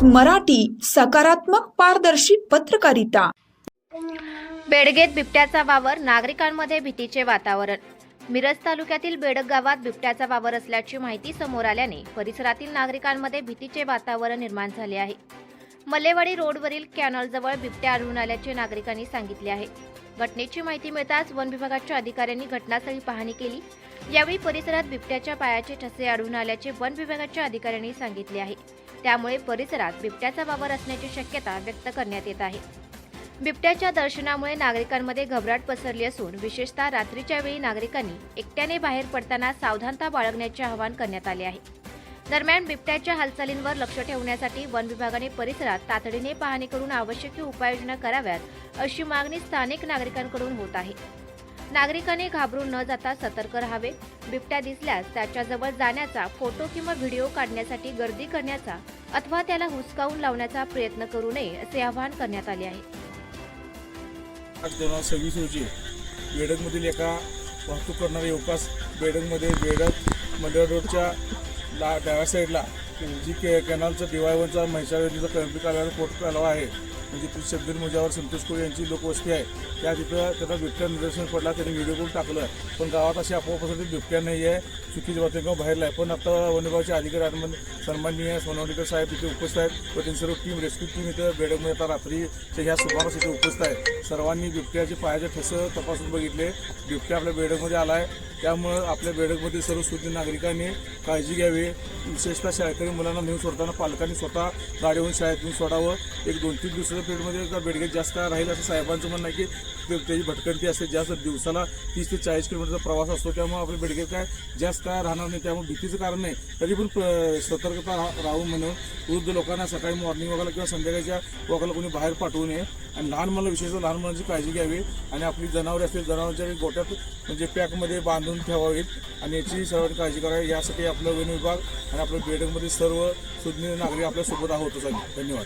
मराठी, सकारात्मक पारदर्शी पत्रकारिता। बेडगेत बिबट्याचा वावर, नागरिकांमध्ये भीतीचे वातावरण। मिरज तालुक्यातील बेडग गावात बिबट्याचा वावर असल्याची माहिती समोर आल्याने परिसरातील नागरिकांमध्ये भीतीचे वातावरण निर्माण झाले आहे। मल्लेवाडी रोडवरील कॅनॉलजवळ बिबट्या आढळून आल्याचे नागरिकांनी सांगितले आहे। घटनेची माहिती मिळताच वन विभागाच्या अधिकाऱ्यांनी घटनास्थळी पाहणी केली। यावेळी परिसरात बिबट्याच्या पायाचे ठसे आढळून आल्याचे वन विभागाच्या अधिकाऱ्यांनी सांगितले आहे। त्यामुळे परिसरात बिबट्याचा वावर असण्याची शक्यता व्यक्त करण्यात येत आहे। बिबट्याच्या दर्शनामुळे नागरिकांमध्ये घबराट पसरली असून विशेषतः रात्रीच्या वेळी नागरिकांनी एकट्याने बाहेर पडताना सावधानता बाळगण्याचे आवाहन करण्यात आले आहे। दरम्यान बिबट्याच्या हालचालींवर लक्ष ठेवण्यासाठी वन विभागाने परिसरात तातडीने पाहणी करून आवश्यक उपाययोजना कराव्यात अशी मागणी स्थानिक नागरिकांकडून होत आहे। नागरिकांनी घाबरून न जाता सतर्क राहावे। बिबट्या दिसल्यास त्याच्याजवळ जाण्याचा, फोटो किंवा व्हिडिओ काढण्यासाठी गर्दी करण्याचा अथवा त्याला हुसकावून लावण्याचा प्रयत्न करू नये असे आवाहन करण्यात आले आहे। 2026 रोजी बेडगमधील एका वाहतूक करणाऱ्या युवकास बेडगमध्ये बेडग मंडळ रोडच्या डाव्या साईडला जी कॅनॉलचा DY1चा म्हैसाळचा कॅम्पिक आल्यावर फोटो आला आहे, म्हणजे ती शब्दीर मुजावर संतोष कोळी यांची लोकवस्ती आहे। त्या तिथं त्यांना बिबट्या निदर्शन पडला, त्यांनी व्हिडिओ करून टाकलं, पण गावात अशी अफवा पसरली बिबट्या नाही आहे, चुकीची बातमी बाहेरला आहे। पण आता वन विभागाचे अधिकारी सन्माननीय सोनवणीकर साहेब इथे उपस्थित आहेत व त्यांची सर्व टीम, रेस्क्यू टीम इथं बेडगमध्ये आता रात्रीच्या ह्या सुमारास इथे उपस्थित आहे। सर्वांनी बिबट्याचे पायाचे ठसे तपासून बघितले। बिबट्या आपल्या बेडगमध्ये आला आहे, त्यामुळं आपल्या बेडगमधील सर्व सुज्ञ नागरिकांनी काळजी घ्यावी। विशेषतः शाळकरी मुलांना नेऊन सोडताना पालकांनी स्वतः गाडीवरून शाळेत नेऊन सोडावं। एक 2-3 दिवसाच्या पिरियडमध्ये बेडगेत जास्त राहील असं साहेबांचं म्हणणं आहे की त्याची भटकंती असते, जास्त दिवसाला 30 ते 40 किलोमीटरचा प्रवास असतो, त्यामुळे आपल्या बेडगेत काय जास्त काय राहणार नाही, त्यामुळे भीतीचं कारण नाही। तरी पण सतर्कता राहू म्हणून वृद्ध लोकांना सकाळी मॉर्निंग वॉकला किंवा संध्याकाळच्या वॉकला कोणी बाहेर पाठवू नये आणि लहान मुलं, विशेषतः लहान मुलांची काळजी घ्यावी आणि आपली जनावरे असतील जनावरांच्या गोट्यात म्हणजे पॅकमध्ये बांधून ठेवावीत आणि याची सर्वांनी काळजी करावी। यासाठी आपलं वन विभाग आणि आपल्या बेडगमधील सर्व सुज्ञ नागरिक आपल्यासोबत आहोतच आहे। धन्यवाद।